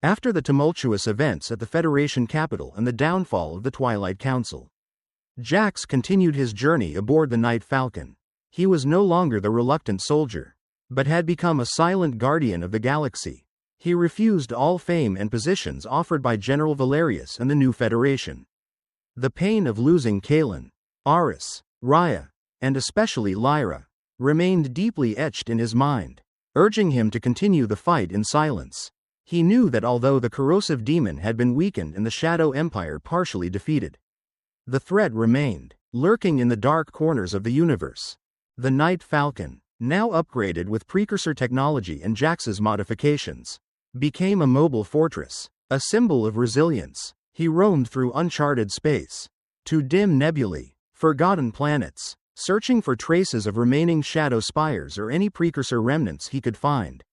After the tumultuous events at the Federation capital and the downfall of the Twilight Council, Jax continued his journey aboard the Night Falcon. He was no longer the reluctant soldier, but had become a silent guardian of the galaxy. He refused all fame and positions offered by General Valerius and the new Federation. The pain of losing Kalen, Aris, Raya, and especially Lyra, remained deeply etched in his mind, urging him to continue the fight in silence. He knew that although the corrosive demon had been weakened and the Shadow Empire partially defeated, the threat remained, lurking in the dark corners of the universe. The Night Falcon, now upgraded with precursor technology and Jax's modifications, became a mobile fortress, a symbol of resilience. He roamed through uncharted space, to dim nebulae, forgotten planets, searching for traces of remaining shadow spires or any precursor remnants he could find.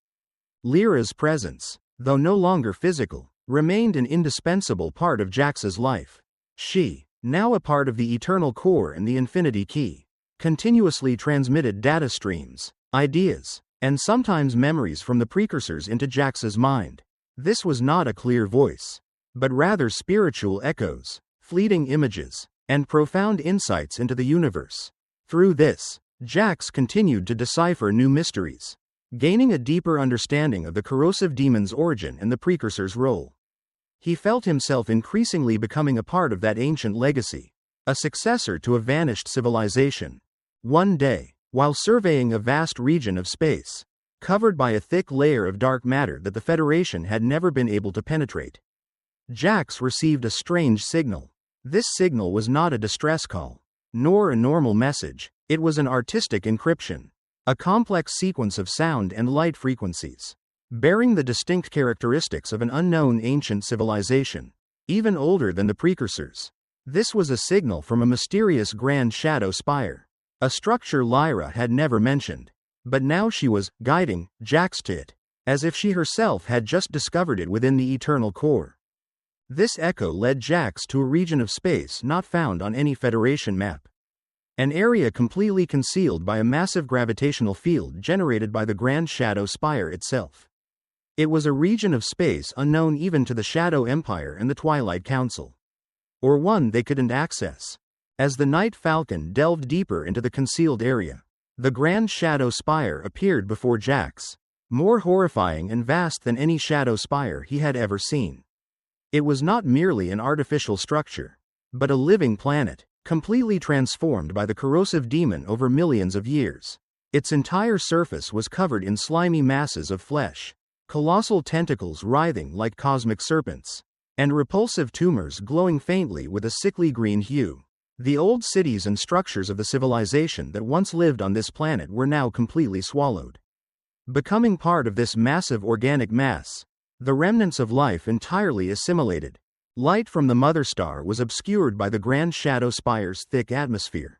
Lyra's presence, though no longer physical, remained an indispensable part of Jax's life. She, now a part of the Eternal Core and the Infinity Key, continuously transmitted data streams, ideas, and sometimes memories from the precursors into Jax's mind. This was not a clear voice, but rather spiritual echoes, fleeting images, and profound insights into the universe. Through this, Jax continued to decipher new mysteries, gaining a deeper understanding of the corrosive demon's origin and the precursor's role. He felt himself increasingly becoming a part of that ancient legacy, a successor to a vanished civilization. One day, while surveying a vast region of space, covered by a thick layer of dark matter that the Federation had never been able to penetrate, Jax received a strange signal. This signal was not a distress call, nor a normal message. It was an artistic encryption, a complex sequence of sound and light frequencies, bearing the distinct characteristics of an unknown ancient civilization, even older than the precursors. This was a signal from a mysterious grand shadow spire, a structure Lyra had never mentioned, but now she was guiding Jax to it, as if she herself had just discovered it within the Eternal Core. This echo led Jax to a region of space not found on any Federation map, an area completely concealed by a massive gravitational field generated by the Grand Shadow Spire itself. It was a region of space unknown even to the Shadow Empire and the Twilight Council, or one they couldn't access. As the Night Falcon delved deeper into the concealed area, the Grand Shadow Spire appeared before Jax, more horrifying and vast than any shadow spire he had ever seen. It was not merely an artificial structure, but a living planet, completely transformed by the corrosive demon over millions of years. Its entire surface was covered in slimy masses of flesh, colossal tentacles writhing like cosmic serpents, and repulsive tumors glowing faintly with a sickly green hue. The old cities and structures of the civilization that once lived on this planet were now completely swallowed, becoming part of this massive organic mass. The remnants of life entirely assimilated. Light from the mother star was obscured by the Grand Shadow Spire's thick atmosphere,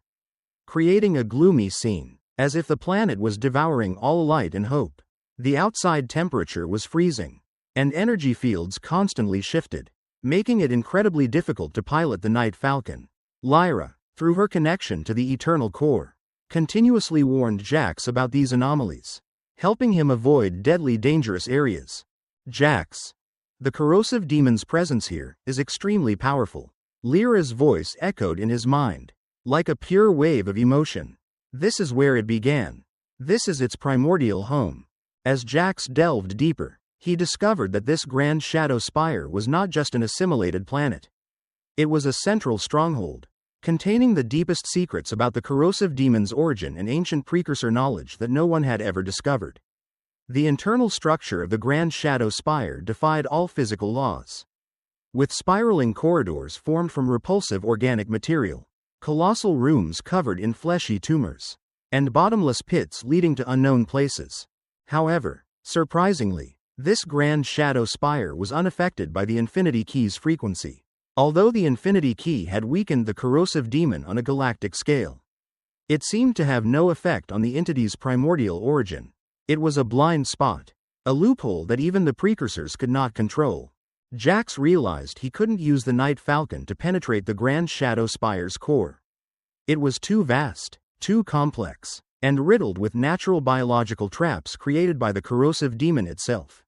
creating a gloomy scene, as if the planet was devouring all light and hope. The outside temperature was freezing, and energy fields constantly shifted, making it incredibly difficult to pilot the Night Falcon. Lyra, through her connection to the Eternal Core, continuously warned Jax about these anomalies, helping him avoid deadly dangerous areas. Jax, the corrosive demon's presence here is extremely powerful. Lyra's voice echoed in his mind, like a pure wave of emotion. This is where it began. This is its primordial home. As Jax delved deeper, he discovered that this Grand Shadow Spire was not just an assimilated planet. It was a central stronghold, containing the deepest secrets about the corrosive demon's origin and ancient precursor knowledge that no one had ever discovered. The internal structure of the Grand Shadow Spire defied all physical laws. With spiraling corridors formed from repulsive organic material, colossal rooms covered in fleshy tumors, and bottomless pits leading to unknown places. However, surprisingly, this Grand Shadow Spire was unaffected by the Infinity Key's frequency. Although the Infinity Key had weakened the corrosive demon on a galactic scale, it seemed to have no effect on the entity's primordial origin. It was a blind spot, a loophole that even the precursors could not control. Jax realized he couldn't use the Night Falcon to penetrate the Grand Shadow Spire's core. It was too vast, too complex, and riddled with natural biological traps created by the corrosive demon itself.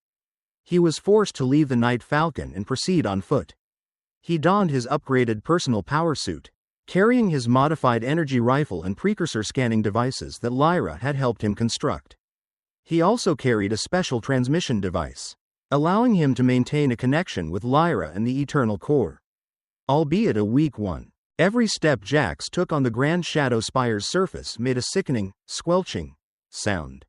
He was forced to leave the Night Falcon and proceed on foot. He donned his upgraded personal power suit, carrying his modified energy rifle and precursor scanning devices that Lyra had helped him construct. He also carried a special transmission device, allowing him to maintain a connection with Lyra and the Eternal Core. Albeit a weak one, every step Jax took on the Grand Shadow Spire's surface made a sickening, squelching sound.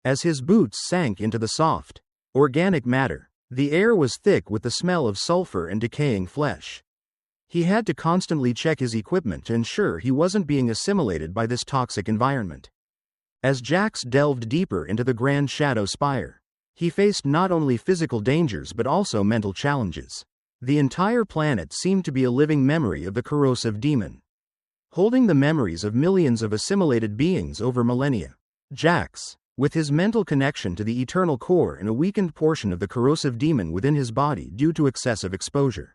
As his boots sank into the soft, organic matter, the air was thick with the smell of sulfur and decaying flesh. He had to constantly check his equipment to ensure he wasn't being assimilated by this toxic environment. As Jax delved deeper into the Grand Shadow Spire, he faced not only physical dangers but also mental challenges. The entire planet seemed to be a living memory of the corrosive demon, holding the memories of millions of assimilated beings over millennia. Jax, with his mental connection to the Eternal Core and a weakened portion of the corrosive demon within his body due to excessive exposure,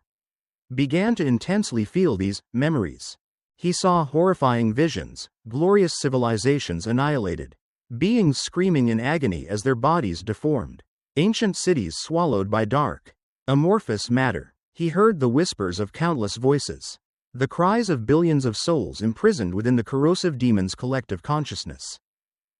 began to intensely feel these memories. He saw horrifying visions, glorious civilizations annihilated, beings screaming in agony as their bodies deformed, ancient cities swallowed by dark, amorphous matter. He heard the whispers of countless voices, the cries of billions of souls imprisoned within the corrosive demon's collective consciousness.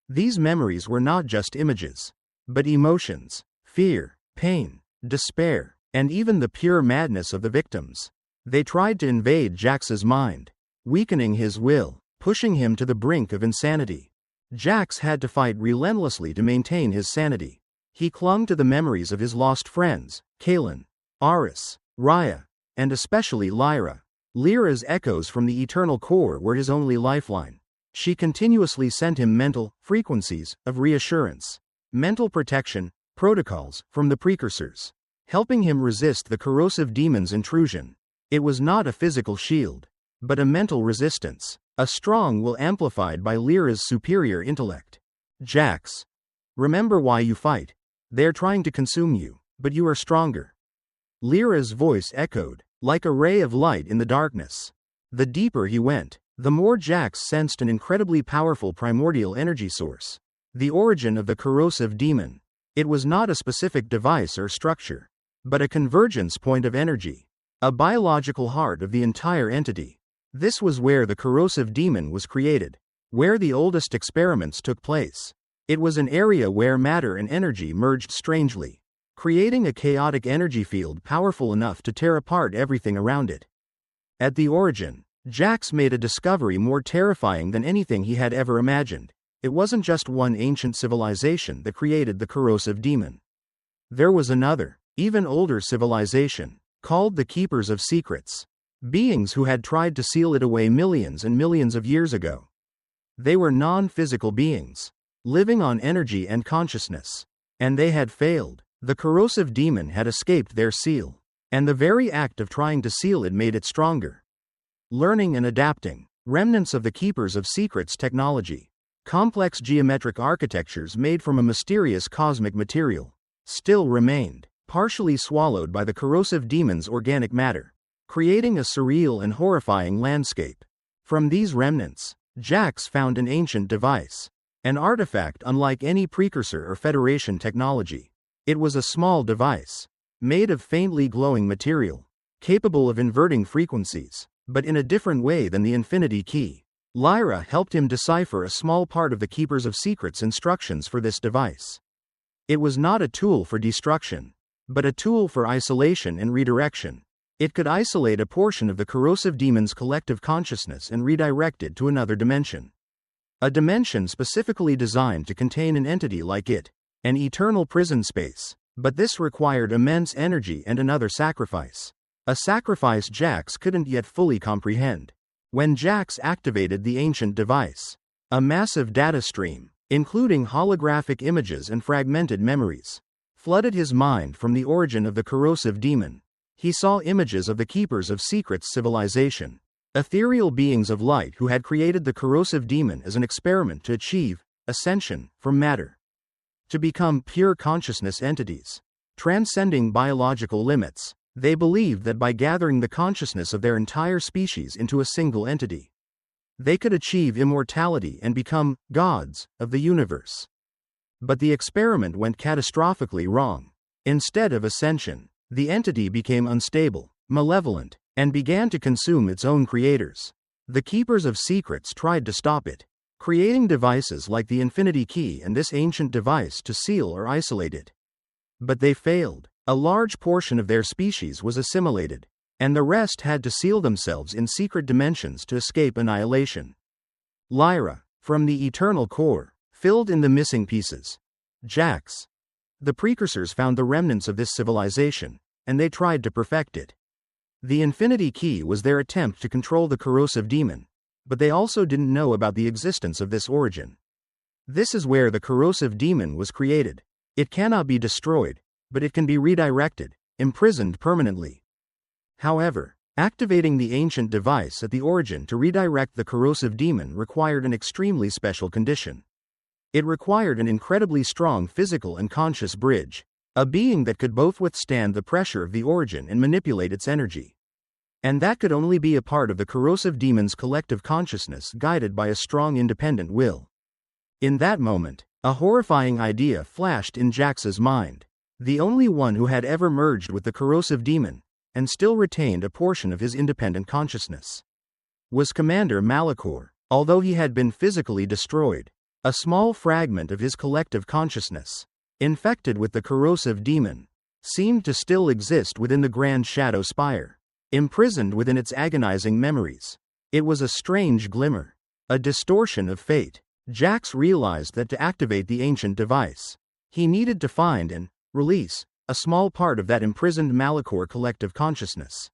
These memories were not just images, but emotions, fear, pain, despair, and even the pure madness of the victims. They tried to invade Jax's mind, weakening his will, pushing him to the brink of insanity. Jax had to fight relentlessly to maintain his sanity. He clung to the memories of his lost friends, Kaelin, Aris, Raya, and especially Lyra. Lyra's echoes from the Eternal Core were his only lifeline. She continuously sent him mental frequencies of reassurance, mental protection protocols from the precursors, helping him resist the corrosive demon's intrusion. It was not a physical shield, but a mental resistance, a strong will amplified by Lyra's superior intellect. Jax, remember why you fight. They're trying to consume you, but you are stronger. Lyra's voice echoed, like a ray of light in the darkness. The deeper he went, the more Jax sensed an incredibly powerful primordial energy source. The origin of the corrosive demon. It was not a specific device or structure, but a convergence point of energy, a biological heart of the entire entity. This was where the corrosive demon was created, where the oldest experiments took place. It was an area where matter and energy merged strangely, creating a chaotic energy field powerful enough to tear apart everything around it. At the origin, Jax made a discovery more terrifying than anything he had ever imagined. It wasn't just one ancient civilization that created the corrosive demon. There was another, even older civilization, called the Keepers of Secrets. Beings who had tried to seal it away millions and millions of years ago. They were non-physical beings, living on energy and consciousness. And they had failed. The corrosive demon had escaped their seal, and the very act of trying to seal it made it stronger. Learning and adapting, remnants of the Keepers of Secrets technology, complex geometric architectures made from a mysterious cosmic material, still remained, partially swallowed by the corrosive demon's organic matter, creating a surreal and horrifying landscape. From these remnants, Jax found an ancient device, an artifact unlike any precursor or Federation technology. It was a small device, made of faintly glowing material, capable of inverting frequencies, but in a different way than the Infinity Key. Lyra helped him decipher a small part of the Keepers of Secrets instructions for this device. It was not a tool for destruction, but a tool for isolation and redirection. It could isolate a portion of the corrosive demon's collective consciousness and redirect it to another dimension. A dimension specifically designed to contain an entity like it, an eternal prison space. But this required immense energy and another sacrifice. A sacrifice Jax couldn't yet fully comprehend. When Jax activated the ancient device, a massive data stream, including holographic images and fragmented memories, flooded his mind from the origin of the corrosive demon. He saw images of the Keepers of Secrets civilization, ethereal beings of light who had created the corrosive demon as an experiment to achieve ascension from matter, to become pure consciousness entities, transcending biological limits. They believed that by gathering the consciousness of their entire species into a single entity, they could achieve immortality and become gods of the universe. But the experiment went catastrophically wrong. Instead of ascension, the entity became unstable, malevolent, and began to consume its own creators. The Keepers of Secrets tried to stop it, creating devices like the Infinity Key and this ancient device to seal or isolate it. But they failed. A large portion of their species was assimilated, and the rest had to seal themselves in secret dimensions to escape annihilation. Lyra, from the eternal core, filled in the missing pieces. Jax. The precursors found the remnants of this civilization, and they tried to perfect it. The Infinity Key was their attempt to control the corrosive demon, but they also didn't know about the existence of this origin. This is where the corrosive demon was created. It cannot be destroyed, but it can be redirected, imprisoned permanently. However, activating the ancient device at the origin to redirect the corrosive demon required an extremely special condition. It required an incredibly strong physical and conscious bridge, a being that could both withstand the pressure of the origin and manipulate its energy. And that could only be a part of the corrosive demon's collective consciousness guided by a strong independent will. In that moment, a horrifying idea flashed in Jax's mind. The only one who had ever merged with the corrosive demon, and still retained a portion of his independent consciousness, was Commander Malachor. Although he had been physically destroyed, a small fragment of his collective consciousness, infected with the corrosive demon, seemed to still exist within the Grand Shadow Spire, imprisoned within its agonizing memories. It was a strange glimmer, a distortion of fate. Jax realized that to activate the ancient device, he needed to find and release a small part of that imprisoned Malachor collective consciousness.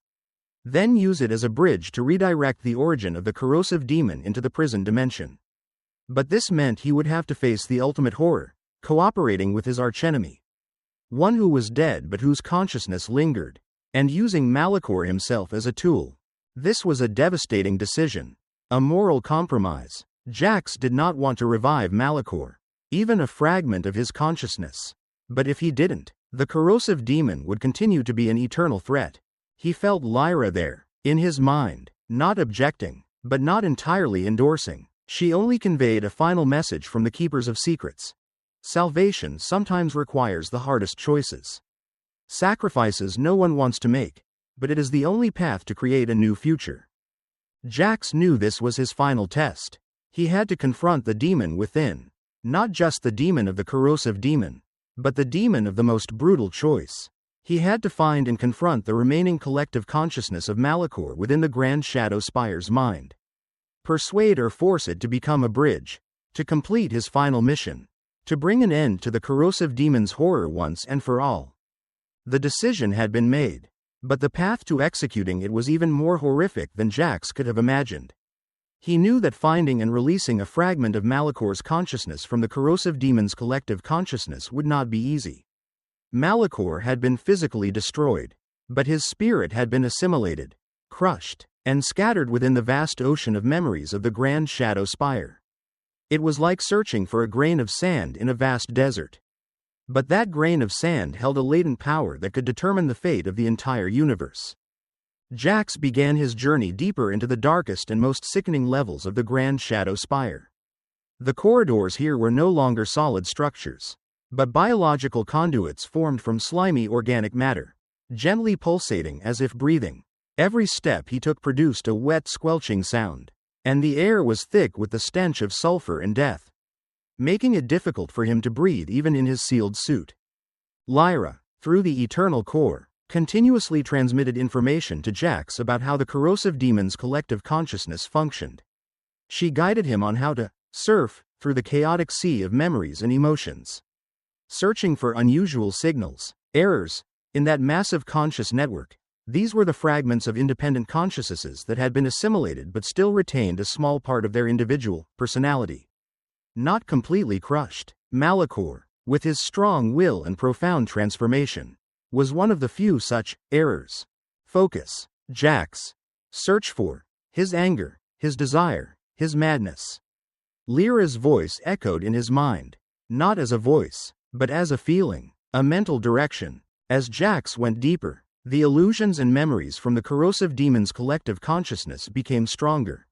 Then use it as a bridge to redirect the origin of the corrosive demon into the prison dimension. But this meant he would have to face the ultimate horror, cooperating with his archenemy. One who was dead but whose consciousness lingered, and using Malachor himself as a tool. This was a devastating decision, a moral compromise. Jax did not want to revive Malachor, even a fragment of his consciousness. But if he didn't, the corrosive demon would continue to be an eternal threat. He felt Lyra there, in his mind, not objecting, but not entirely endorsing. She only conveyed a final message from the Keepers of Secrets. Salvation sometimes requires the hardest choices. Sacrifices no one wants to make, but it is the only path to create a new future. Jax knew this was his final test. He had to confront the demon within, not just the demon of the corrosive demon, but the demon of the most brutal choice. He had to find and confront the remaining collective consciousness of Malachor within the Grand Shadow Spire's mind. Persuade or force it to become a bridge, to complete his final mission, to bring an end to the corrosive demon's horror once and for all. The decision had been made, but the path to executing it was even more horrific than Jax could have imagined. He knew that finding and releasing a fragment of Malachor's consciousness from the corrosive demon's collective consciousness would not be easy. Malachor had been physically destroyed, but his spirit had been assimilated, crushed, and scattered within the vast ocean of memories of the Grand Shadow Spire. It was like searching for a grain of sand in a vast desert. But that grain of sand held a latent power that could determine the fate of the entire universe. Jax began his journey deeper into the darkest and most sickening levels of the Grand Shadow Spire. The corridors here were no longer solid structures, but biological conduits formed from slimy organic matter, gently pulsating as if breathing. Every step he took produced a wet, squelching sound, and the air was thick with the stench of sulfur and death, making it difficult for him to breathe even in his sealed suit. Lyra, through the eternal core, continuously transmitted information to Jax about how the corrosive demon's collective consciousness functioned. She guided him on how to surf through the chaotic sea of memories and emotions, searching for unusual signals, errors, in that massive conscious network. These were the fragments of independent consciousnesses that had been assimilated but still retained a small part of their individual personality. Not completely crushed, Malachor, with his strong will and profound transformation, was one of the few such errors. Focus, Jax. Search for his anger, his desire, his madness. Lyra's voice echoed in his mind, not as a voice, but as a feeling, a mental direction. As Jax went deeper, the illusions and memories from the corrosive demon's collective consciousness became stronger.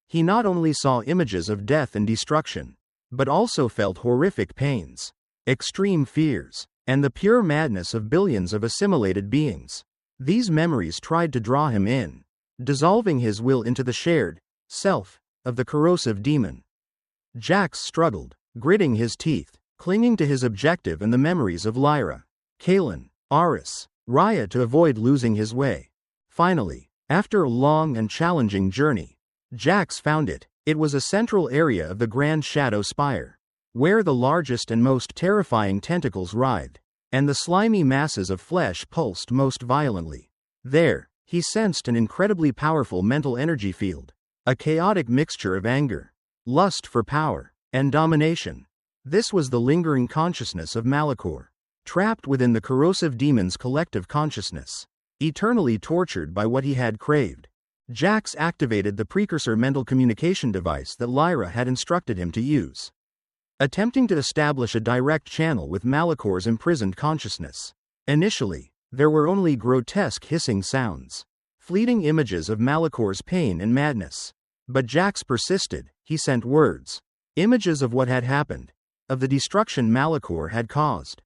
He not only saw images of death and destruction, but also felt horrific pains, extreme fears, and the pure madness of billions of assimilated beings. These memories tried to draw him in, dissolving his will into the shared self of the corrosive demon. Jax struggled, gritting his teeth, clinging to his objective and the memories of Lyra, Kalen, Aris, Raya to avoid losing his way. Finally, after a long and challenging journey, Jax found it. It was a central area of the Grand Shadow Spire, where the largest and most terrifying tentacles writhed, and the slimy masses of flesh pulsed most violently. There, he sensed an incredibly powerful mental energy field, a chaotic mixture of anger, lust for power, and domination. This was the lingering consciousness of Malachor, trapped within the corrosive demon's collective consciousness, eternally tortured by what he had craved. Jax activated the precursor mental communication device that Lyra had instructed him to use, attempting to establish a direct channel with Malachor's imprisoned consciousness. Initially, there were only grotesque hissing sounds, fleeting images of Malachor's pain and madness. But Jax persisted. He sent words, images of what had happened, of the destruction Malachor had caused,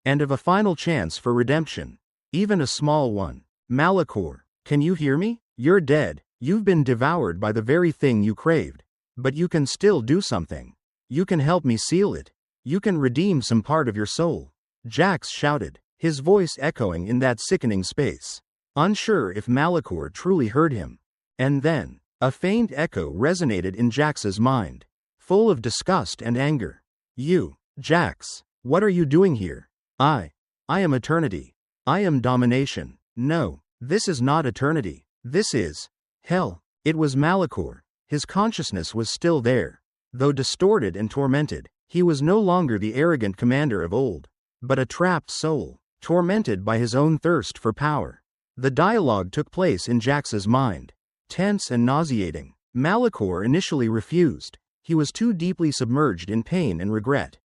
and of a final chance for redemption, even a small one. Malachor, can you hear me? You're dead. You've been devoured by the very thing you craved. But you can still do something. You can help me seal it. You can redeem some part of your soul. Jax shouted, his voice echoing in that sickening space, unsure if Malachor truly heard him. And then, a faint echo resonated in Jax's mind, full of disgust and anger. You, Jax, what are you doing here? I am eternity. I am domination. No, this is not eternity. This is hell. It was Malachor. His consciousness was still there. Though distorted and tormented, he was no longer the arrogant commander of old, but a trapped soul, tormented by his own thirst for power. The dialogue took place in Jax's mind, tense and nauseating. Malachor initially refused. He was too deeply submerged in pain and regret.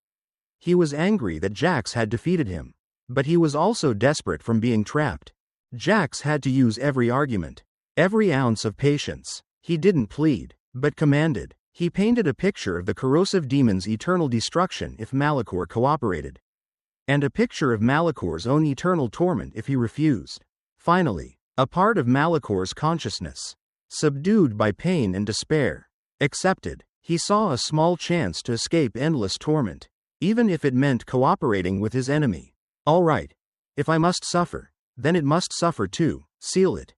He was angry that Jax had defeated him, but he was also desperate from being trapped. Jax had to use every argument, every ounce of patience. He didn't plead, but commanded. He painted a picture of the corrosive demon's eternal destruction if Malachor cooperated, and a picture of Malachor's own eternal torment if he refused. Finally, a part of Malachor's consciousness, subdued by pain and despair, accepted. He saw a small chance to escape endless torment, even if it meant cooperating with his enemy. All right. If I must suffer, then it must suffer too. Seal it.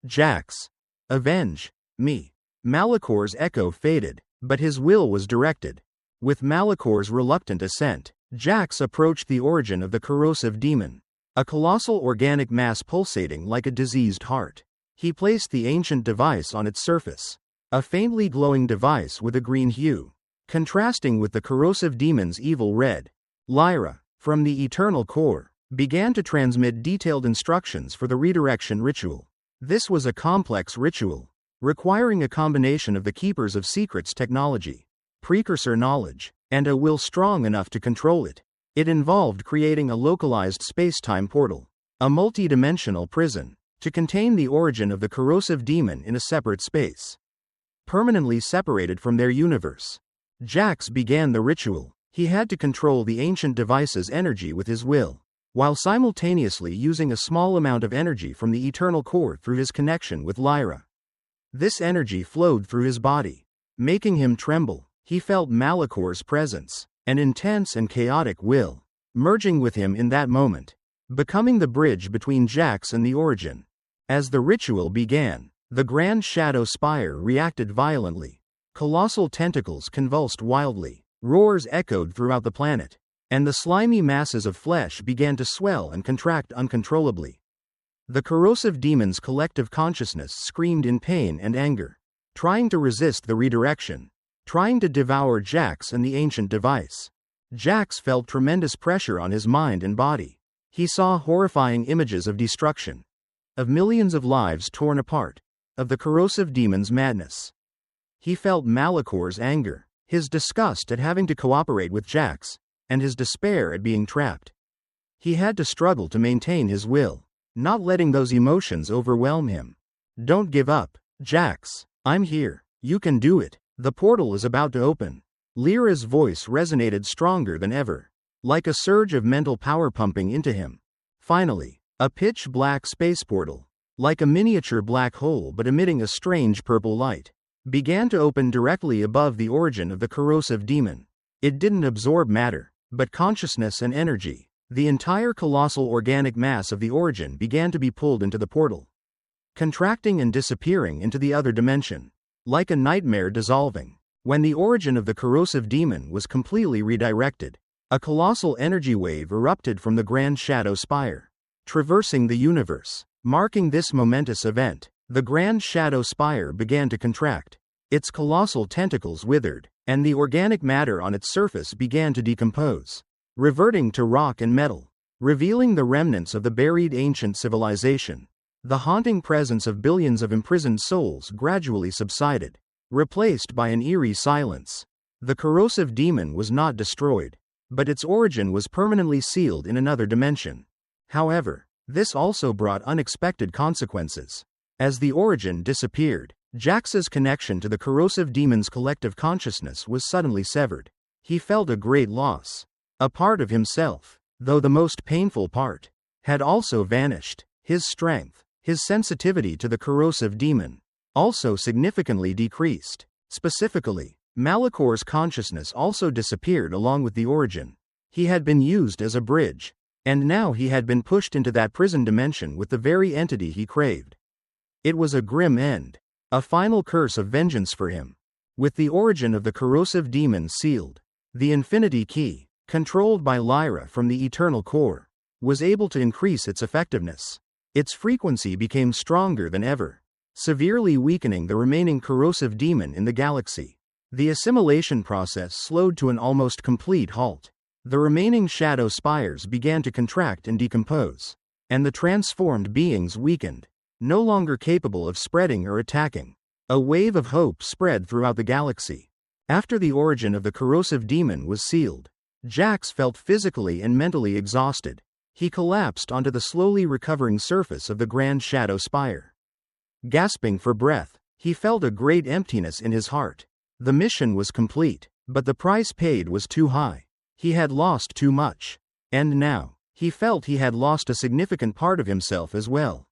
Jax, avenge me. Malachor's echo faded, but his will was directed. With Malachor's reluctant assent, Jax approached the origin of the corrosive demon, a colossal organic mass pulsating like a diseased heart. He placed the ancient device on its surface, a faintly glowing device with a green hue, contrasting with the corrosive demon's evil red. Lyra, from the eternal core, began to transmit detailed instructions for the redirection ritual. This was a complex ritual, requiring a combination of the Keepers of Secrets technology, precursor knowledge, and a will strong enough to control it. It involved creating a localized space-time portal, a multi-dimensional prison, to contain the origin of the corrosive demon in a separate space, permanently separated from their universe. Jax began the ritual. He had to control the ancient device's energy with his will, while simultaneously using a small amount of energy from the eternal core through his connection with Lyra. This energy flowed through his body, making him tremble. He felt Malachor's presence, an intense and chaotic will, merging with him in that moment, becoming the bridge between Jax and the origin. As the ritual began, the Grand Shadow Spire reacted violently. Colossal tentacles convulsed wildly, roars echoed throughout the planet, and the slimy masses of flesh began to swell and contract uncontrollably. The corrosive demon's collective consciousness screamed in pain and anger, trying to resist the redirection, trying to devour Jax and the ancient device. Jax felt tremendous pressure on his mind and body. He saw horrifying images of destruction, of millions of lives torn apart, of the corrosive demon's madness. He felt Malachor's anger, his disgust at having to cooperate with Jax, and his despair at being trapped. He had to struggle to maintain his will, not letting those emotions overwhelm him. Don't give up, Jax. I'm here. You can do it. The portal is about to open. Lyra's voice resonated stronger than ever. like a surge of mental power pumping into him. Finally, a pitch-black space portal, like a miniature black hole but emitting a strange purple light, began to open directly above the origin of the corrosive demon. It didn't absorb matter, but consciousness and energy. The entire colossal organic mass of the origin began to be pulled into the portal, contracting and disappearing into the other dimension, like a nightmare dissolving. When the origin of the corrosive demon was completely redirected, a colossal energy wave erupted from the Grand Shadow Spire, traversing the universe. Marking this momentous event, the Grand Shadow Spire began to contract. Its colossal tentacles withered, and the organic matter on its surface began to decompose, reverting to rock and metal, revealing the remnants of the buried ancient civilization. The haunting presence of billions of imprisoned souls gradually subsided, replaced by an eerie silence. The corrosive demon was not destroyed, but its origin was permanently sealed in another dimension. However, this also brought unexpected consequences. As the origin disappeared, Jax's connection to the corrosive demon's collective consciousness was suddenly severed. He felt a great loss. A part of himself, though the most painful part, had also vanished. His strength, his sensitivity to the corrosive demon, also significantly decreased. Specifically, Malikor's consciousness also disappeared along with the origin. He had been used as a bridge, and now he had been pushed into that prison dimension with the very entity he craved. It was a grim end, a final curse of vengeance for him. With the origin of the corrosive demon sealed, the Infinity Key, controlled by Lyra from the Eternal Core, was able to increase its effectiveness. Its frequency became stronger than ever, severely weakening the remaining corrosive demon in the galaxy. The assimilation process slowed to an almost complete halt. The remaining shadow spires began to contract and decompose, and the transformed beings weakened, no longer capable of spreading or attacking. A wave of hope spread throughout the galaxy. After the origin of the corrosive demon was sealed, Jax felt physically and mentally exhausted. He collapsed onto the slowly recovering surface of the Grand Shadow Spire. Gasping for breath, he felt a great emptiness in his heart. The mission was complete, but the price paid was too high. He had lost too much. And now, he felt he had lost a significant part of himself as well.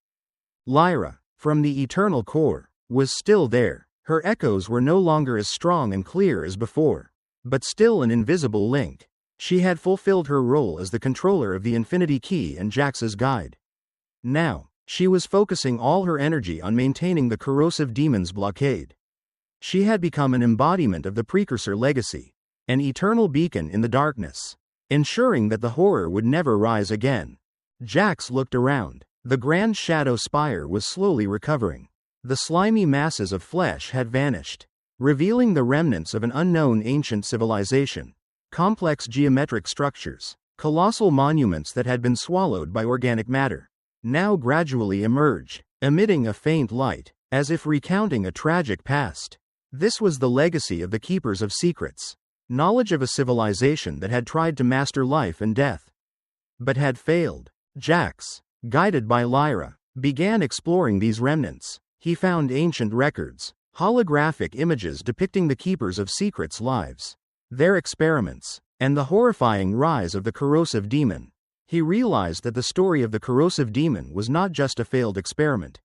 Lyra, from the Eternal Core, was still there. Her echoes were no longer as strong and clear as before, but still an invisible link. She had fulfilled her role as the controller of the Infinity Key and Jax's guide. Now, she was focusing all her energy on maintaining the corrosive demon's blockade. She had become an embodiment of the precursor legacy, an eternal beacon in the darkness, ensuring that the horror would never rise again. Jax looked around. The Grand Shadow Spire was slowly recovering. The slimy masses of flesh had vanished, revealing the remnants of an unknown ancient civilization. Complex geometric structures, colossal monuments that had been swallowed by organic matter, now gradually emerged, emitting a faint light, as if recounting a tragic past. This was the legacy of the Keepers of Secrets, knowledge of a civilization that had tried to master life and death, but had failed. Jax, guided by Lyra, began exploring these remnants. He found ancient records, holographic images depicting the Keepers of Secrets' lives, their experiments, and the horrifying rise of the corrosive demon. He realized that the story of the corrosive demon was not just a failed experiment.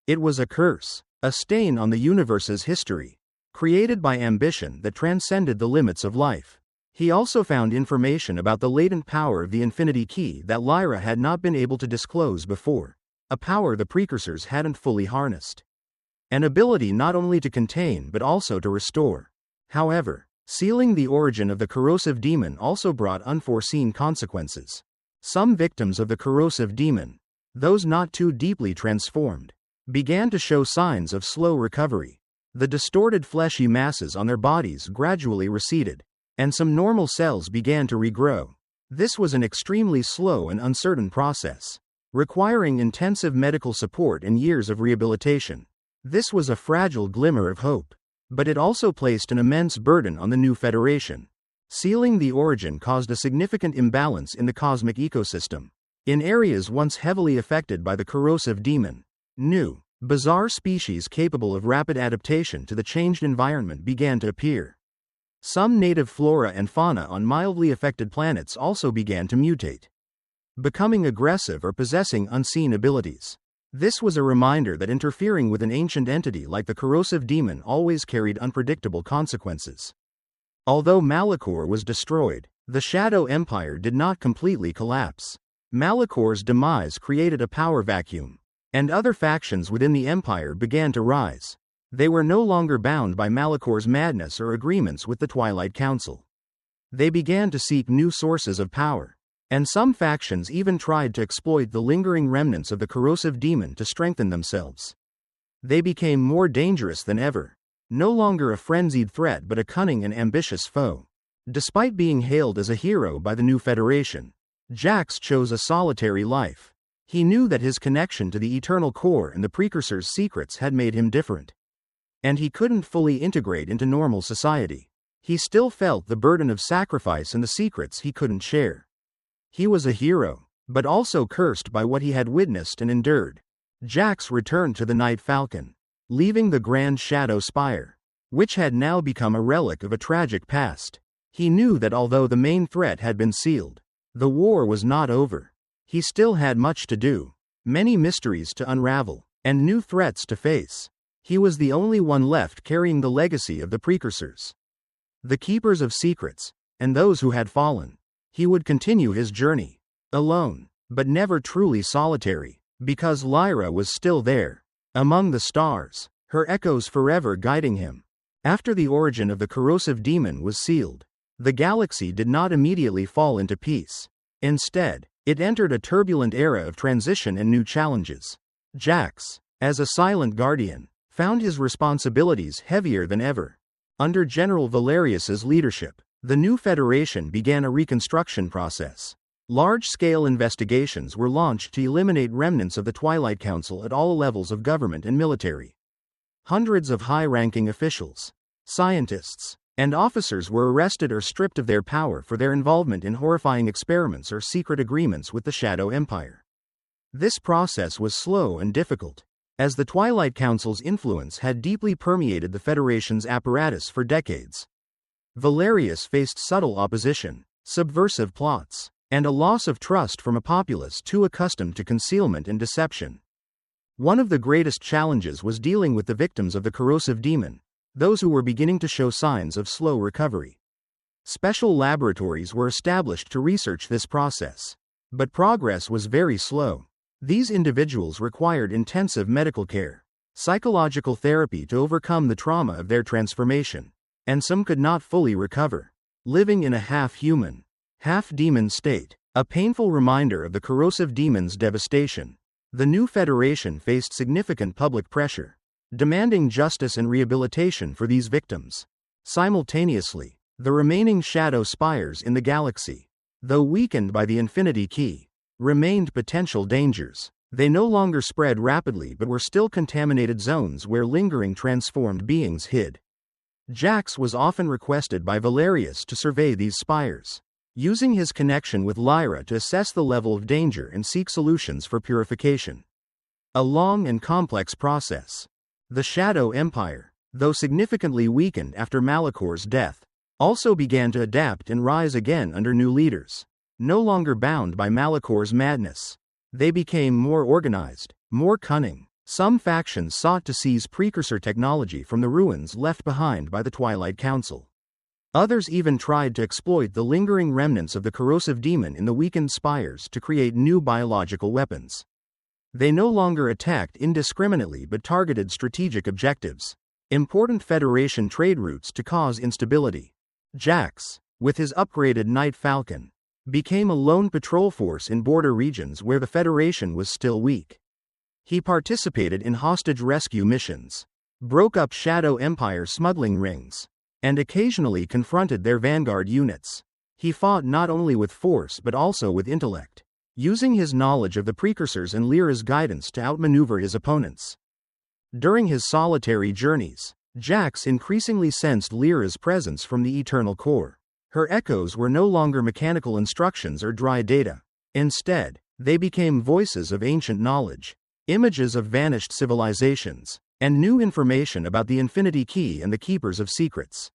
It was a curse, a stain on the universe's history, created by ambition that transcended the limits of life. He also found information about the latent power of the Infinity Key that Lyra had not been able to disclose before, a power the precursors hadn't fully harnessed. An ability not only to contain but also to restore. However, sealing the origin of the corrosive demon also brought unforeseen consequences. Some victims of the corrosive demon, those not too deeply transformed, began to show signs of slow recovery. The distorted fleshy masses on their bodies gradually receded, and some normal cells began to regrow. This was an extremely slow and uncertain process, requiring intensive medical support and years of rehabilitation. This was a fragile glimmer of hope, but it also placed an immense burden on the new Federation. Sealing the origin caused a significant imbalance in the cosmic ecosystem. In areas once heavily affected by the corrosive demon, new, bizarre species capable of rapid adaptation to the changed environment began to appear. Some native flora and fauna on mildly affected planets also began to mutate, becoming aggressive or possessing unseen abilities. This was a reminder that interfering with an ancient entity like the corrosive demon always carried unpredictable consequences. Although Malachor was destroyed, the Shadow Empire did not completely collapse. Malachor's demise created a power vacuum, and other factions within the Empire began to rise. They were no longer bound by Malachor's madness or agreements with the Twilight Council. They began to seek new sources of power, and some factions even tried to exploit the lingering remnants of the corrosive demon to strengthen themselves. They became more dangerous than ever, no longer a frenzied threat but a cunning and ambitious foe. Despite being hailed as a hero by the new Federation, Jax chose a solitary life. He knew that his connection to the Eternal Core and the Precursor's secrets had made him different, and he couldn't fully integrate into normal society. He still felt the burden of sacrifice and the secrets he couldn't share. He was a hero, but also cursed by what he had witnessed and endured. Jax returned to the Night Falcon, leaving the Grand Shadow Spire, which had now become a relic of a tragic past. He knew that although the main threat had been sealed, the war was not over. He still had much to do, many mysteries to unravel, and new threats to face. He was the only one left carrying the legacy of the Precursors, the Keepers of Secrets, and those who had fallen. He would continue his journey, alone, but never truly solitary, because Lyra was still there, among the stars, her echoes forever guiding him. After the origin of the corrosive demon was sealed, the galaxy did not immediately fall into peace. Instead, it entered a turbulent era of transition and new challenges. Jax, as a silent guardian, found his responsibilities heavier than ever. Under General Valerius's leadership, the new Federation began a reconstruction process. Large-scale investigations were launched to eliminate remnants of the Twilight Council at all levels of government and military. Hundreds of high-ranking officials, scientists, and officers were arrested or stripped of their power for their involvement in horrifying experiments or secret agreements with the Shadow Empire. This process was slow and difficult, as the Twilight Council's influence had deeply permeated the Federation's apparatus for decades. Valerius faced subtle opposition, subversive plots, and a loss of trust from a populace too accustomed to concealment and deception. One of the greatest challenges was dealing with the victims of the corrosive demon, those who were beginning to show signs of slow recovery. Special laboratories were established to research this process, but progress was very slow. These individuals required intensive medical care, psychological therapy to overcome the trauma of their transformation, and some could not fully recover, living in a half-human, half-demon state, a painful reminder of the corrosive demon's devastation. The new Federation faced significant public pressure, demanding justice and rehabilitation for these victims. Simultaneously, the remaining shadow spires in the galaxy, though weakened by the Infinity Key, remained potential dangers. They no longer spread rapidly but were still contaminated zones where lingering transformed beings hid. Jax was often requested by Valerius to survey these spires, using his connection with Lyra to assess the level of danger and seek solutions for purification. A long and complex process. The Shadow Empire, though significantly weakened after Malachor's death, also began to adapt and rise again under new leaders. No longer bound by Malachor's madness, they became more organized, more cunning. Some factions sought to seize precursor technology from the ruins left behind by the Twilight Council. Others even tried to exploit the lingering remnants of the corrosive demon in the weakened spires to create new biological weapons. They no longer attacked indiscriminately but targeted strategic objectives, important Federation trade routes to cause instability. Jax, with his upgraded Night Falcon, became a lone patrol force in border regions where the Federation was still weak. He participated in hostage rescue missions, broke up Shadow Empire smuggling rings, and occasionally confronted their vanguard units. He fought not only with force but also with intellect, using his knowledge of the Precursors and Lyra's guidance to outmaneuver his opponents. During his solitary journeys, Jax increasingly sensed Lyra's presence from the Eternal Core. Her echoes were no longer mechanical instructions or dry data. Instead, they became voices of ancient knowledge, images of vanished civilizations, and new information about the Infinity Key and the Keepers of Secrets.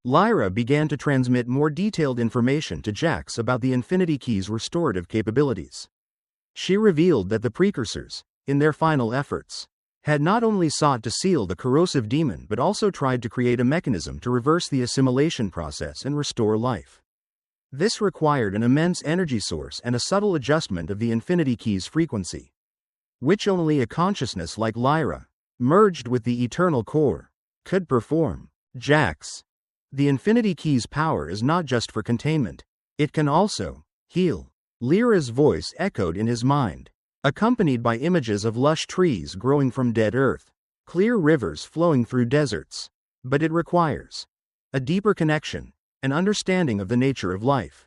Lyra began to transmit more detailed information to Jax about the Infinity Key's restorative capabilities. She revealed that the precursors, in their final efforts, had not only sought to seal the corrosive demon but also tried to create a mechanism to reverse the assimilation process and restore life. This required an immense energy source and a subtle adjustment of the Infinity Key's frequency, which only a consciousness like Lyra, merged with the eternal core, could perform. Jax. The Infinity Key's power is not just for containment, it can also heal. Lyra's voice echoed in his mind, accompanied by images of lush trees growing from dead earth, clear rivers flowing through deserts. But it requires a deeper connection, an understanding of the nature of life.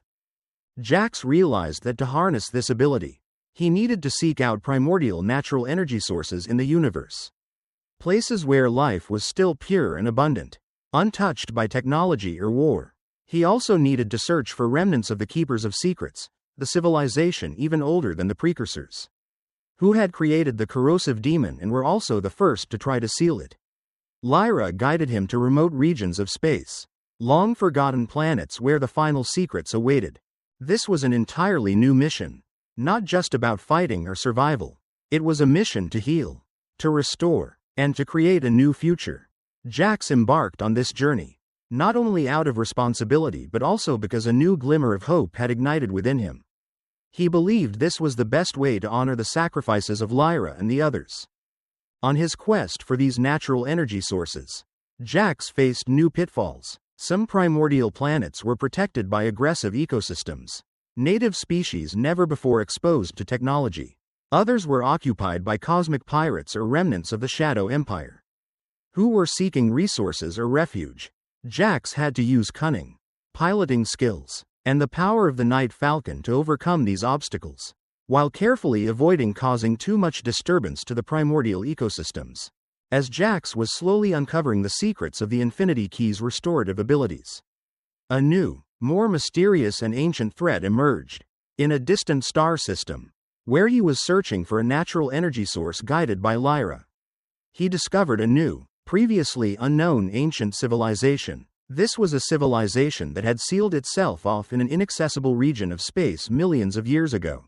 Jax realized that to harness this ability, he needed to seek out primordial natural energy sources in the universe. Places where life was still pure and abundant, untouched by technology or war. He also needed to search for remnants of the Keepers of Secrets, the civilization even older than the precursors, who had created the corrosive demon and were also the first to try to seal it. Lyra guided him to remote regions of space, long-forgotten planets where the final secrets awaited. This was an entirely new mission, not just about fighting or survival. It was a mission to heal, to restore, and to create a new future. Jax embarked on this journey, not only out of responsibility but also because a new glimmer of hope had ignited within him. He believed this was the best way to honor the sacrifices of Lyra and the others. On his quest for these natural energy sources, Jax faced new pitfalls. Some primordial planets were protected by aggressive ecosystems, native species never before exposed to technology. Others were occupied by cosmic pirates or remnants of the Shadow Empire, who were seeking resources or refuge. Jax had to use cunning, piloting skills, and the power of the Night Falcon to overcome these obstacles, while carefully avoiding causing too much disturbance to the primordial ecosystems. As Jax was slowly uncovering the secrets of the Infinity Key's restorative abilities, a new, more mysterious and ancient threat emerged. In a distant star system, where he was searching for a natural energy source guided by Lyra, he discovered a new, previously unknown ancient civilization. This was a civilization that had sealed itself off in an inaccessible region of space millions of years ago,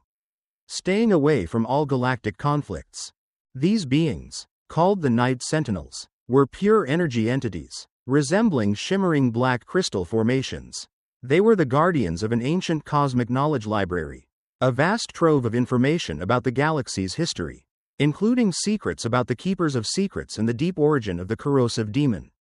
staying away from all galactic conflicts. These beings, called the Night Sentinels, were pure energy entities, resembling shimmering black crystal formations. They were the guardians of an ancient cosmic knowledge library, a vast trove of information about the galaxy's history, including secrets about the Keepers of Secrets and the deep origin of the corrosive demon.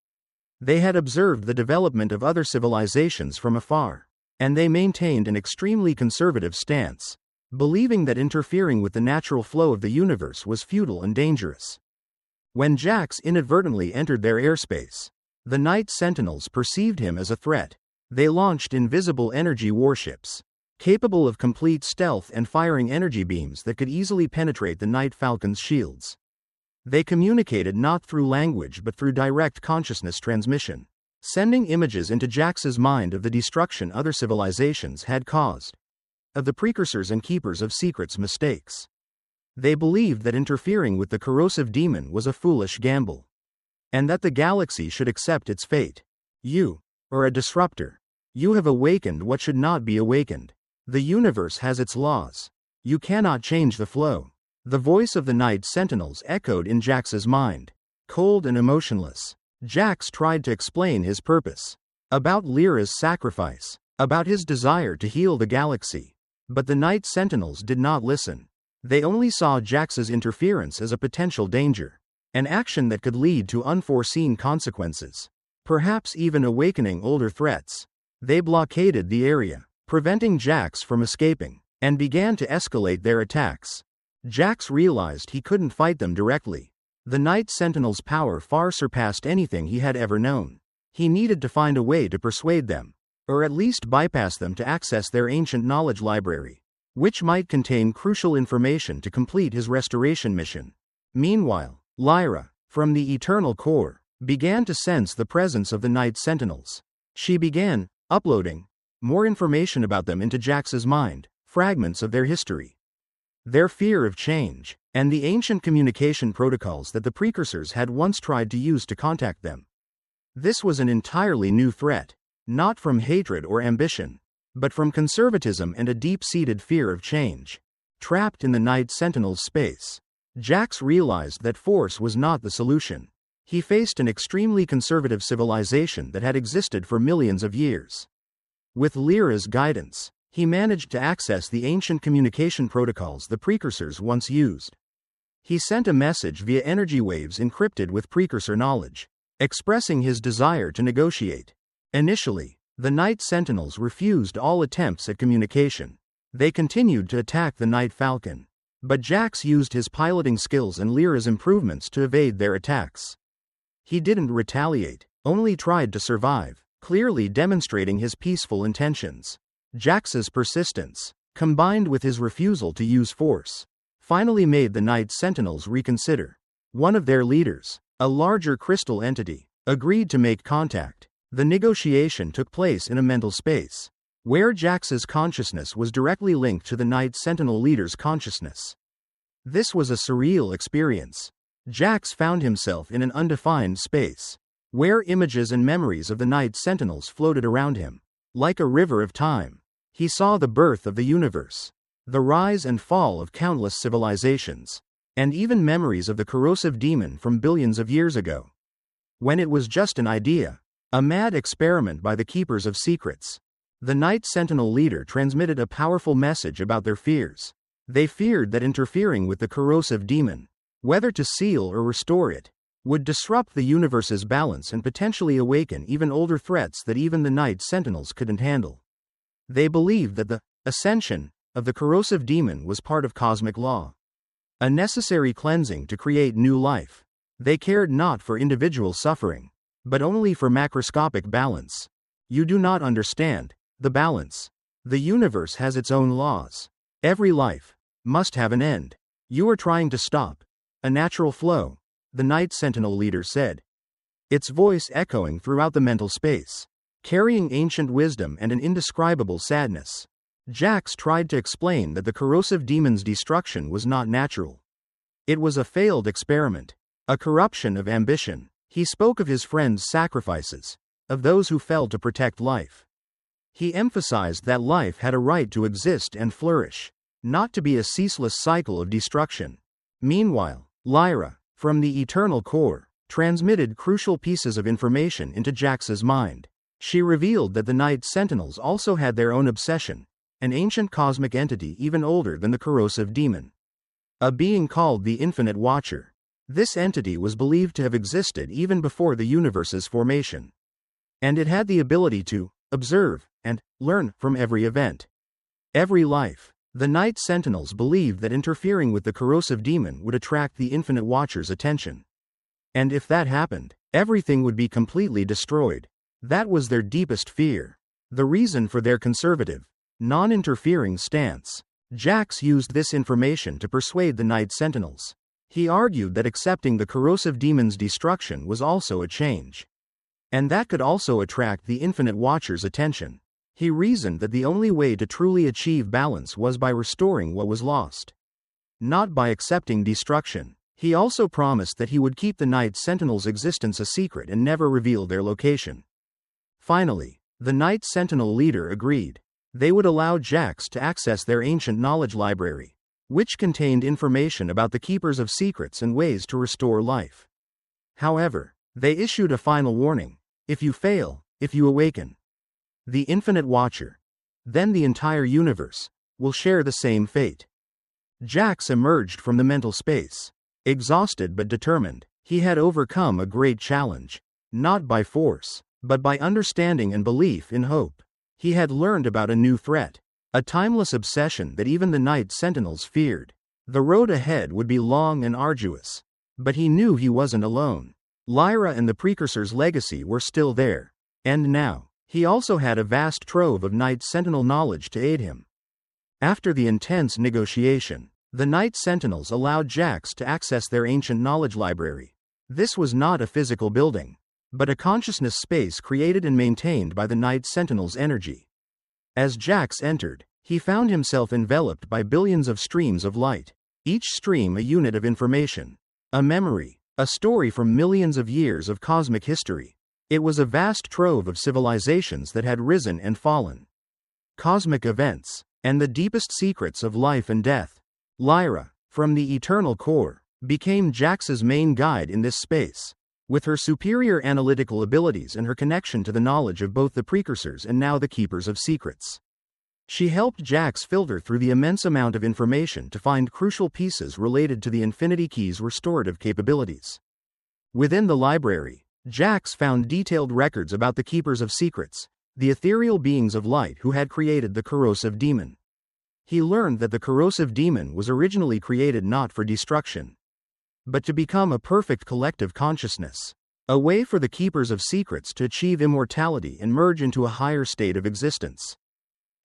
They had observed the development of other civilizations from afar, and they maintained an extremely conservative stance, believing that interfering with the natural flow of the universe was futile and dangerous. When Jax inadvertently entered their airspace, the Night Sentinels perceived him as a threat. They launched invisible energy warships, capable of complete stealth and firing energy beams that could easily penetrate the Night Falcon's shields. They communicated not through language but through direct consciousness transmission, sending images into Jax's mind of the destruction other civilizations had caused, of the precursors and Keepers of Secrets' mistakes. They believed that interfering with the corrosive demon was a foolish gamble, and that the galaxy should accept its fate. You are a disruptor. You have awakened what should not be awakened. The universe has its laws. You cannot change the flow. The voice of the Night Sentinels echoed in Jax's mind, cold and emotionless. Jax tried to explain his purpose, about Lyra's sacrifice, about his desire to heal the galaxy. But the Night Sentinels did not listen. They only saw Jax's interference as a potential danger, an action that could lead to unforeseen consequences, perhaps even awakening older threats. They blockaded the area, preventing Jax from escaping, and began to escalate their attacks. Jax realized he couldn't fight them directly. The Night Sentinels' power far surpassed anything he had ever known. He needed to find a way to persuade them, or at least bypass them to access their ancient knowledge library, which might contain crucial information to complete his restoration mission. Meanwhile, Lyra, from the eternal core, began to sense the presence of the Night Sentinels. She began uploading more information about them into Jax's mind, fragments of their history, their fear of change, and the ancient communication protocols that the precursors had once tried to use to contact them. This was an entirely new threat, not from hatred or ambition, but from conservatism and a deep-seated fear of change. Trapped in the Night Sentinels' space, Jax realized that force was not the solution. He faced an extremely conservative civilization that had existed for millions of years. With Lyra's guidance, he managed to access the ancient communication protocols the precursors once used. He sent a message via energy waves encrypted with precursor knowledge, expressing his desire to negotiate. Initially, the Night Sentinels refused all attempts at communication. They continued to attack the Night Falcon, but Jax used his piloting skills and Lyra's improvements to evade their attacks. He didn't retaliate, only tried to survive, clearly demonstrating his peaceful intentions. Jax's persistence, combined with his refusal to use force, finally made the Night Sentinels reconsider. One of their leaders, a larger crystal entity, agreed to make contact. The negotiation took place in a mental space, where Jax's consciousness was directly linked to the Night Sentinel leader's consciousness. This was a surreal experience. Jax found himself in an undefined space, where images and memories of the Night Sentinels floated around him. Like a river of time, he saw the birth of the universe, the rise and fall of countless civilizations, and even memories of the corrosive demon from billions of years ago. When it was just an idea, a mad experiment by the Keepers of Secrets, the Night Sentinel leader transmitted a powerful message about their fears. They feared that interfering with the corrosive demon, whether to seal or restore it, would disrupt the universe's balance and potentially awaken even older threats that even the Night Sentinels couldn't handle. They believed that the ascension of the corrosive demon was part of cosmic law, a necessary cleansing to create new life. They cared not for individual suffering, but only for macroscopic balance. You do not understand the balance. The universe has its own laws. Every life must have an end. You are trying to stop a natural flow, the Night Sentinel leader said, its voice echoing throughout the mental space, carrying ancient wisdom and an indescribable sadness. Jax tried to explain that the corrosive demon's destruction was not natural. It was a failed experiment, a corruption of ambition. He spoke of his friends' sacrifices, of those who fell to protect life. He emphasized that life had a right to exist and flourish, not to be a ceaseless cycle of destruction. Meanwhile, Lyra, from the Eternal Core, transmitted crucial pieces of information into Jax's mind. She revealed that the Night Sentinels also had their own obsession, an ancient cosmic entity even older than the corrosive demon. A being called the Infinite Watcher. This entity was believed to have existed even before the universe's formation. And it had the ability to observe and learn from every event, every life. The Night Sentinels believed that interfering with the corrosive demon would attract the Infinite Watcher's attention. And if that happened, everything would be completely destroyed. That was their deepest fear. The reason for their conservative, non-interfering stance. Jax used this information to persuade the Night Sentinels. He argued that accepting the corrosive demon's destruction was also a change, and that could also attract the Infinite Watcher's attention. He reasoned that the only way to truly achieve balance was by restoring what was lost, not by accepting destruction. He also promised that he would keep the Night Sentinels' existence a secret and never reveal their location. Finally, the Night Sentinel leader agreed. They would allow Jax to access their ancient knowledge library, which contained information about the Keepers of Secrets and ways to restore life. However, they issued a final warning. If you fail, if you awaken the Infinite Watcher, then the entire universe will share the same fate. Jax emerged from the mental space, exhausted but determined. He had overcome a great challenge, not by force, but by understanding and belief in hope. He had learned about a new threat, a timeless obsession that even the Night Sentinels feared. The road ahead would be long and arduous, but he knew he wasn't alone. Lyra and the Precursor's legacy were still there, and now, he also had a vast trove of Night Sentinel knowledge to aid him. After the intense negotiation, the Night Sentinels allowed Jax to access their ancient knowledge library. This was not a physical building, but a consciousness space created and maintained by the Night Sentinel's energy. As Jax entered, he found himself enveloped by billions of streams of light, each stream a unit of information, a memory, a story from millions of years of cosmic history. It was a vast trove of civilizations that had risen and fallen, cosmic events, and the deepest secrets of life and death. Lyra, from the eternal core, became Jax's main guide in this space. With her superior analytical abilities and her connection to the knowledge of both the precursors and now the keepers of secrets, she helped Jax filter through the immense amount of information to find crucial pieces related to the Infinity Key's restorative capabilities. Within the library, Jax found detailed records about the keepers of secrets, the ethereal beings of light who had created the corrosive demon. He learned that the corrosive demon was originally created not for destruction, but to become a perfect collective consciousness, a way for the keepers of secrets to achieve immortality and merge into a higher state of existence.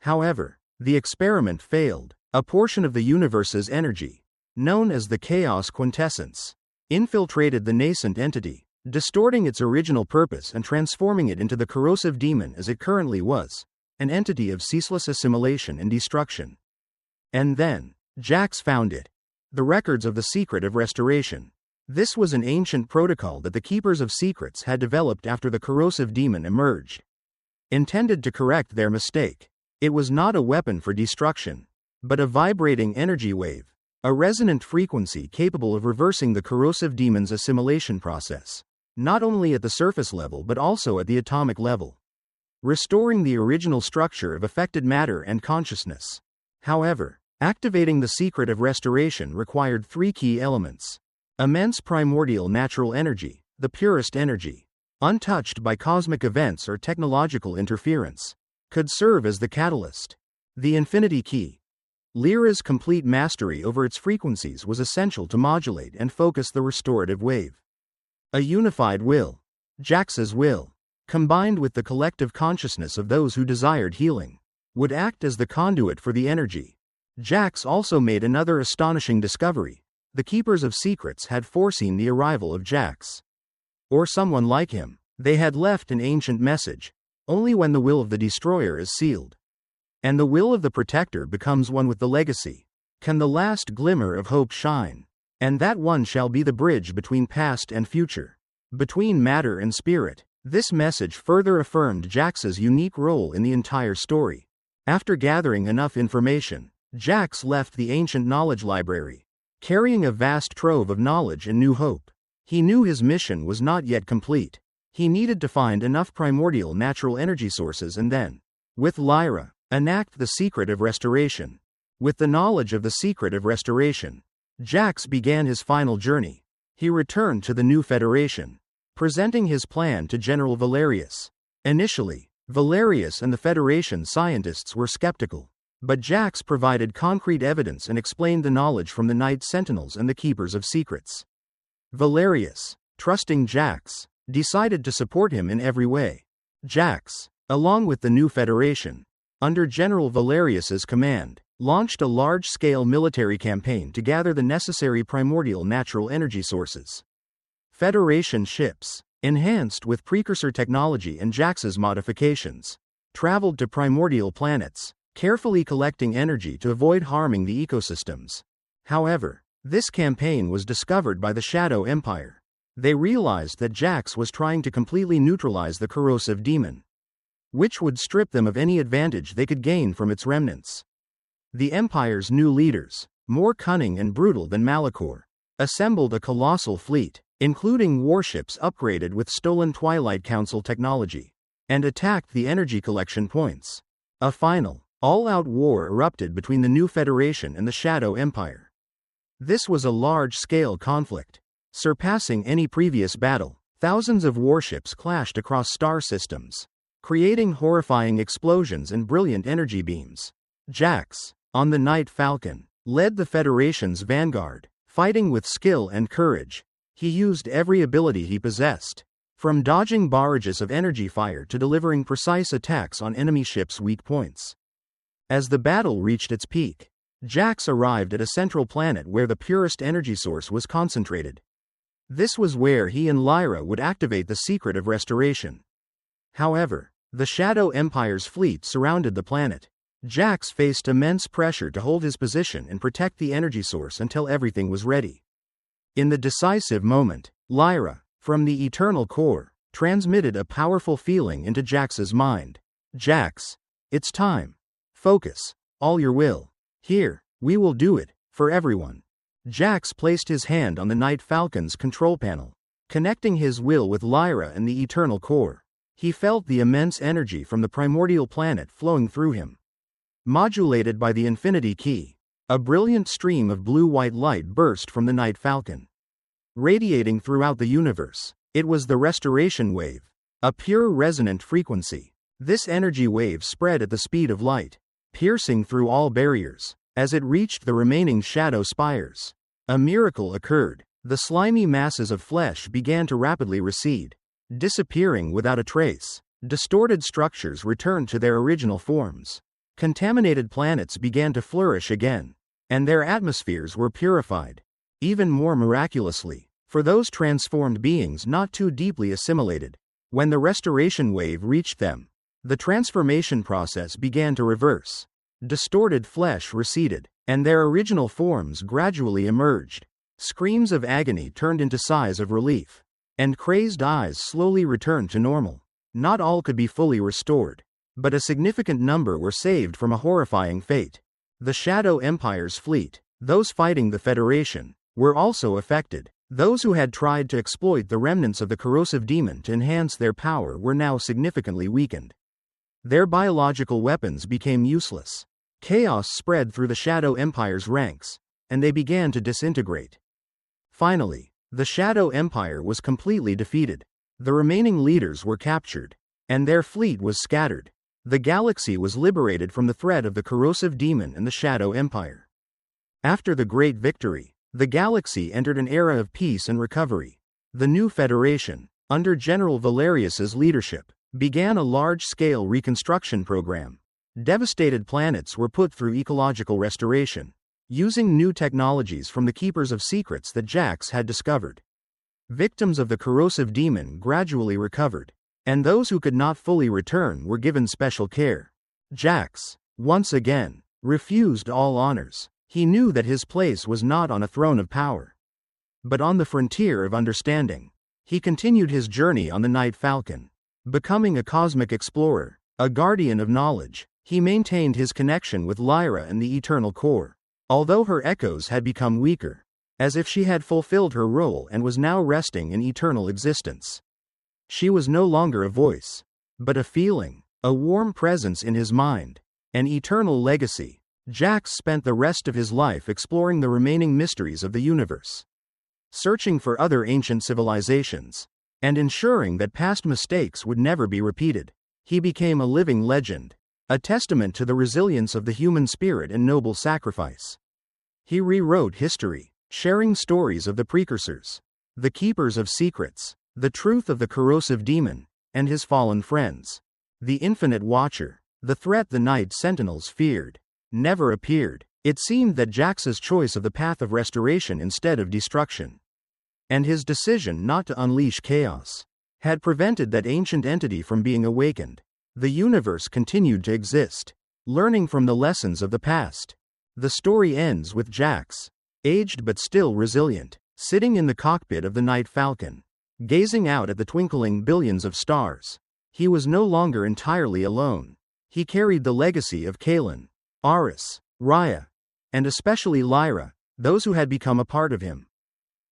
However, the experiment failed. A portion of the universe's energy, known as the chaos quintessence, infiltrated the nascent entity, distorting its original purpose and transforming it into the corrosive demon as it currently was, an entity of ceaseless assimilation and destruction. And then, Jax found it. The records of the Secret of Restoration. This was an ancient protocol that the Keepers of Secrets had developed after the corrosive demon emerged. Intended to correct their mistake, it was not a weapon for destruction, but a vibrating energy wave, a resonant frequency capable of reversing the corrosive demon's assimilation process, not only at the surface level but also at the atomic level, restoring the original structure of affected matter and consciousness. However, activating the Secret of Restoration required three key elements: immense primordial natural energy, the purest energy, untouched by cosmic events or technological interference, could serve as the catalyst. The Infinity Key. Lyra's complete mastery over its frequencies was essential to modulate and focus the restorative wave. A unified will, Jax's will, combined with the collective consciousness of those who desired healing, would act as the conduit for the energy. Jax also made another astonishing discovery. The Keepers of Secrets had foreseen the arrival of Jax, or someone like him. They had left an ancient message: only when the will of the destroyer is sealed, and the will of the protector becomes one with the legacy, can the last glimmer of hope shine. And that one shall be the bridge between past and future, between matter and spirit. This message further affirmed Jax's unique role in the entire story. After gathering enough information, Jax left the ancient knowledge library, carrying a vast trove of knowledge and new hope. He knew his mission was not yet complete. He needed to find enough primordial natural energy sources and then, with Lyra, enact the Secret of Restoration. With the knowledge of the Secret of Restoration, Jax began his final journey. He returned to the new Federation, presenting his plan to General Valerius. Initially, Valerius and the Federation scientists were skeptical, but Jax provided concrete evidence and explained the knowledge from the Night Sentinels and the Keepers of Secrets. Valerius, trusting Jax, decided to support him in every way. Jax, along with the new Federation, under General Valerius's command, launched a large-scale military campaign to gather the necessary primordial natural energy sources. Federation ships, enhanced with precursor technology and Jax's modifications, traveled to primordial planets, carefully collecting energy to avoid harming the ecosystems. However, this campaign was discovered by the Shadow Empire. They realized that Jax was trying to completely neutralize the corrosive demon, which would strip them of any advantage they could gain from its remnants. The Empire's new leaders, more cunning and brutal than Malachor, assembled a colossal fleet, including warships upgraded with stolen Twilight Council technology, and attacked the energy collection points. A final, all-out war erupted between the new Federation and the Shadow Empire. This was a large-scale conflict, surpassing any previous battle. Thousands of warships clashed across star systems, creating horrifying explosions and brilliant energy beams. Jax, on the Night Falcon, led the Federation's vanguard, fighting with skill and courage. He used every ability he possessed, from dodging barrages of energy fire to delivering precise attacks on enemy ships' weak points. As the battle reached its peak, Jax arrived at a central planet where the purest energy source was concentrated. This was where he and Lyra would activate the Secret of Restoration. However, the Shadow Empire's fleet surrounded the planet. Jax faced immense pressure to hold his position and protect the energy source until everything was ready. In the decisive moment, Lyra, from the eternal core, transmitted a powerful feeling into Jax's mind. Jax, it's time. Focus. All your will. Here, we will do it, for everyone. Jax placed his hand on the Night Falcon's control panel, connecting his will with Lyra and the eternal core. He felt the immense energy from the primordial planet flowing through him. Modulated by the infinity key, a brilliant stream of blue-white light burst from the Night Falcon, radiating throughout the universe. It was the restoration wave, a pure resonant frequency. This energy wave spread at the speed of light, piercing through all barriers. As it reached the remaining shadow spires, a miracle occurred. The slimy masses of flesh began to rapidly recede, disappearing without a trace. Distorted structures returned to their original forms. Contaminated planets began to flourish again, and their atmospheres were purified. Even more miraculously, for those transformed beings not too deeply assimilated, when the restoration wave reached them, the transformation process began to reverse. Distorted flesh receded, and their original forms gradually emerged. Screams of agony turned into sighs of relief, and crazed eyes slowly returned to normal. Not all could be fully restored, but a significant number were saved from a horrifying fate. The Shadow Empire's fleet, those fighting the Federation, were also affected. Those who had tried to exploit the remnants of the corrosive demon to enhance their power were now significantly weakened. Their biological weapons became useless. Chaos spread through the Shadow Empire's ranks, and they began to disintegrate. Finally, the Shadow Empire was completely defeated. The remaining leaders were captured, and their fleet was scattered. The galaxy was liberated from the threat of the corrosive demon and the Shadow Empire. After the great victory, the galaxy entered an era of peace and recovery. The new Federation, under General Valerius's leadership, began a large-scale reconstruction program. Devastated planets were put through ecological restoration, using new technologies from the Keepers of Secrets that Jax had discovered. Victims of the corrosive demon gradually recovered, and those who could not fully return were given special care. Jax, once again, refused all honors. He knew that his place was not on a throne of power, but on the frontier of understanding. He continued his journey on the Night Falcon, becoming a cosmic explorer, a guardian of knowledge. He maintained his connection with Lyra and the eternal core, although her echoes had become weaker, as if she had fulfilled her role and was now resting in eternal existence. She was no longer a voice, but a feeling, a warm presence in his mind, an eternal legacy. Jax spent the rest of his life exploring the remaining mysteries of the universe, searching for other ancient civilizations, and ensuring that past mistakes would never be repeated. He became a living legend, a testament to the resilience of the human spirit and noble sacrifice. He rewrote history, sharing stories of the precursors, the Keepers of Secrets, the truth of the corrosive demon, and his fallen friends. The Infinite Watcher, the threat the Night Sentinels feared, never appeared. It seemed that Jax's choice of the path of restoration instead of destruction, and his decision not to unleash chaos, had prevented that ancient entity from being awakened. The universe continued to exist, learning from the lessons of the past. The story ends with Jax, aged but still resilient, sitting in the cockpit of the Night Falcon, gazing out at the twinkling billions of stars. He was no longer entirely alone. He carried the legacy of Kaelin, Aris, Raya, and especially Lyra, those who had become a part of him.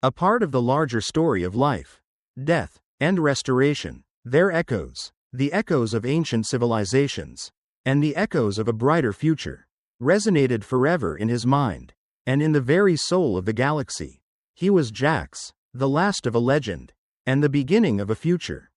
A part of the larger story of life, death, and restoration. Their echoes, the echoes of ancient civilizations, and the echoes of a brighter future, resonated forever in his mind, and in the very soul of the galaxy. He was Jax, the last of a legend, and the beginning of a future.